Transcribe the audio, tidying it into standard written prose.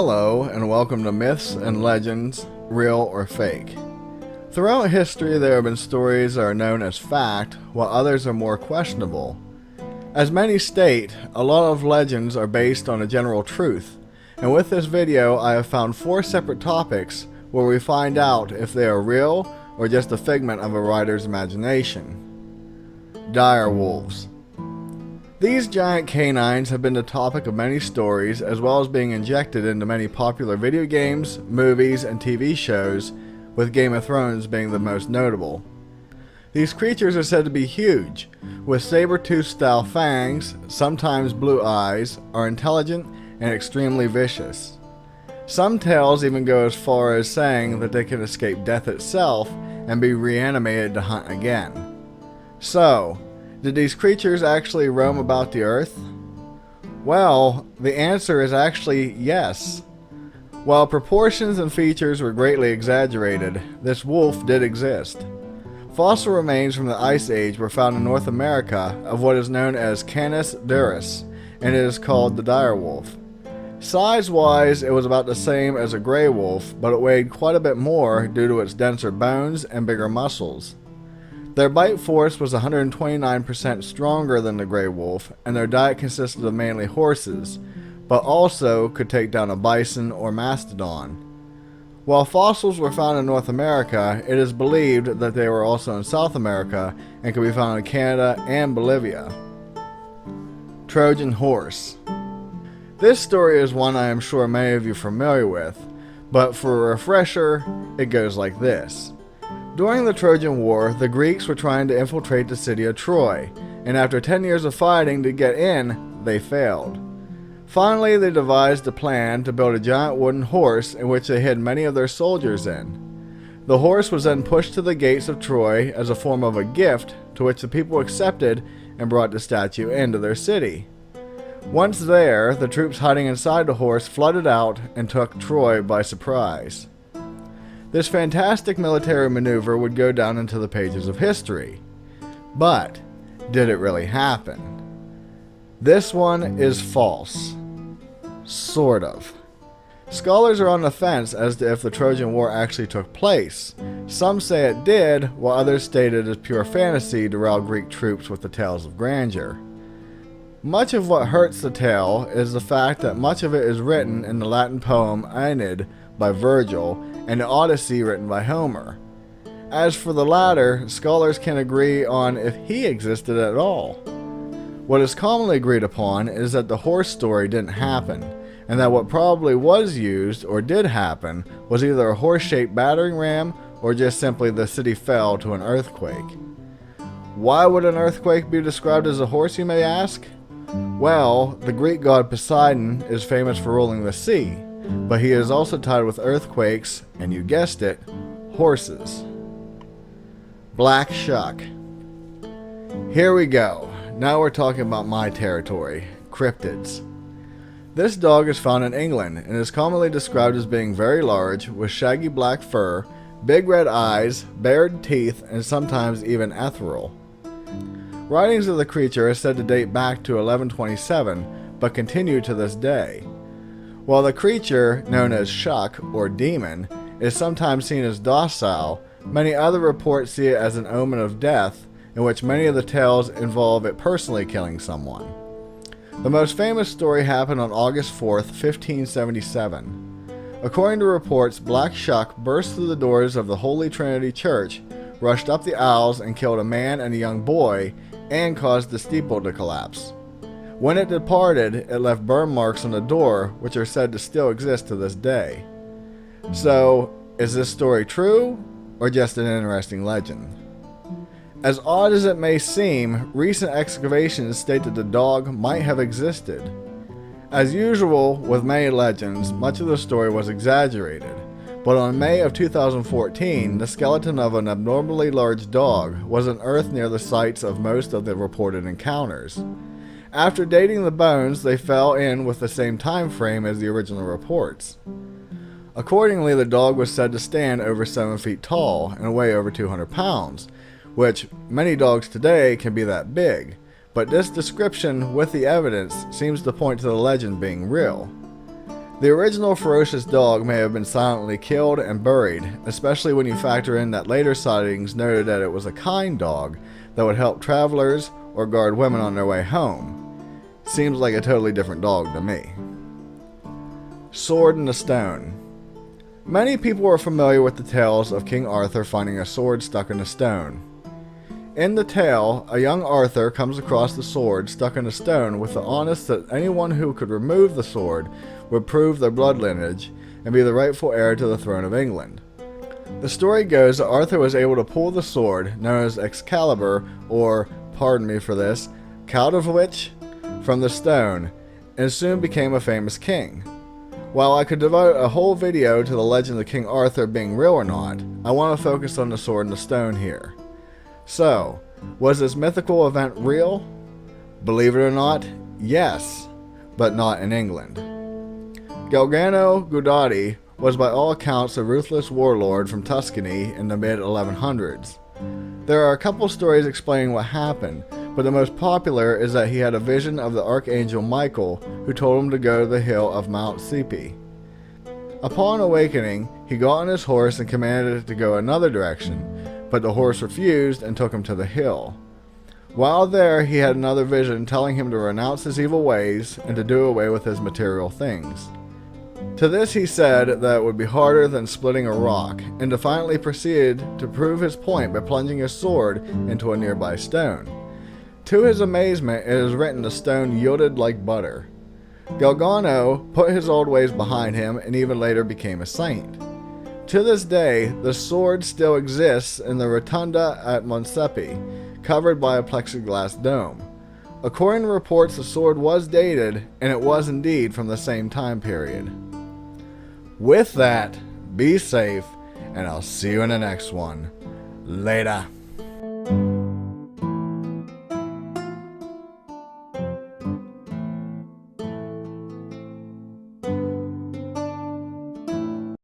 Hello, and welcome to Myths and Legends, Real or Fake. Throughout history, there have been stories that are known as fact, while others are more questionable. As many state, a lot of legends are based on a general truth, and with this video, I have found 4 separate topics where we find out if they are real or just a figment of a writer's imagination. Direwolves. These giant canines have been the topic of many stories, as well as being injected into many popular video games, movies, and TV shows, with Game of Thrones being the most notable. These creatures are said to be huge, with saber-tooth style fangs, sometimes blue eyes, are intelligent and extremely vicious. Some tales even go as far as saying that they can escape death itself and be reanimated to hunt again. So, did these creatures actually roam about the earth? Well, the answer is actually yes. While proportions and features were greatly exaggerated, this wolf did exist. Fossil remains from the Ice Age were found in North America of what is known as Canis duris, and it is called the direwolf. Size-wise, it was about the same as a gray wolf, but it weighed quite a bit more due to its denser bones and bigger muscles. Their bite force was 129% stronger than the gray wolf, and their diet consisted of mainly horses, but also could take down a bison or mastodon. While fossils were found in North America, it is believed that they were also in South America and could be found in Canada and Bolivia. Trojan Horse. This story is one I am sure many of you are familiar with, but for a refresher, it goes like this. During the Trojan War, the Greeks were trying to infiltrate the city of Troy, and after 10 years of fighting to get in, they failed. Finally, they devised a plan to build a giant wooden horse in which they hid many of their soldiers in. The horse was then pushed to the gates of Troy as a form of a gift, to which the people accepted and brought the statue into their city. Once there, the troops hiding inside the horse flooded out and took Troy by surprise. This fantastic military maneuver would go down into the pages of history. But, did it really happen? This one is false. Sort of. Scholars are on the fence as to if the Trojan War actually took place. Some say it did, while others state it is pure fantasy to rile Greek troops with the tales of grandeur. Much of what hurts the tale is the fact that much of it is written in the Latin poem Aeneid by Virgil and the Odyssey written by Homer. As for the latter, scholars can agree on if he existed at all. What is commonly agreed upon is that the horse story didn't happen, and that what probably was used or did happen was either a horse-shaped battering ram or just simply the city fell to an earthquake. Why would an earthquake be described as a horse, you may ask? Well, the Greek god Poseidon is famous for ruling the sea, but he is also tied with earthquakes, and you guessed it, horses. Black Shuck. Here we go. Now we're talking about my territory, cryptids. This dog is found in England and is commonly described as being very large, with shaggy black fur, big red eyes, bared teeth, and sometimes even ethereal. Writings of the creature are said to date back to 1127, but continue to this day. While the creature, known as Shuck or demon, is sometimes seen as docile, many other reports see it as an omen of death, in which many of the tales involve it personally killing someone. The most famous story happened on August 4th, 1577. According to reports, Black Shuck burst through the doors of the Holy Trinity Church, rushed up the aisles and killed a man and a young boy, and caused the steeple to collapse. When it departed, it left burn marks on the door, which are said to still exist to this day. So, is this story true, or just an interesting legend? As odd as it may seem, recent excavations state that the dog might have existed. As usual with many legends, much of the story was exaggerated, but on May of 2014, the skeleton of an abnormally large dog was unearthed near the sites of most of the reported encounters. After dating the bones, they fell in with the same time frame as the original reports. Accordingly, the dog was said to stand over 7 feet tall and weigh over 200 pounds, which many dogs today can be that big, but this description with the evidence seems to point to the legend being real. The original ferocious dog may have been silently killed and buried, especially when you factor in that later sightings noted that it was a kind dog that would help travelers or guard women on their way home. Seems like a totally different dog to me. Sword in the Stone. Many people are familiar with the tales of King Arthur finding a sword stuck in a stone. In the tale, a young Arthur comes across the sword stuck in a stone with the honest that anyone who could remove the sword would prove their blood lineage and be the rightful heir to the throne of England. The story goes that Arthur was able to pull the sword, known as Excalibur, or, pardon me for this, Caldovich, from the stone, and soon became a famous king. While I could devote a whole video to the legend of King Arthur being real or not, I want to focus on the sword in the stone here. So, was this mythical event real? Believe it or not, yes, but not in England. Galgano Guidotti was by all accounts a ruthless warlord from Tuscany in the mid-1100s. There are a couple stories explaining what happened, but the most popular is that he had a vision of the Archangel Michael who told him to go to the hill of Mount Sipi. Upon awakening, he got on his horse and commanded it to go another direction, but the horse refused and took him to the hill. While there, he had another vision telling him to renounce his evil ways and to do away with his material things. To this he said that it would be harder than splitting a rock, and defiantly proceeded to prove his point by plunging his sword into a nearby stone. To his amazement, it is written the stone yielded like butter. Galgano put his old ways behind him and even later became a saint. To this day, the sword still exists in the rotunda at Monsepi, covered by a plexiglass dome. According to reports, the sword was dated, and it was indeed from the same time period. With that, be safe, and I'll see you in the next one. Later.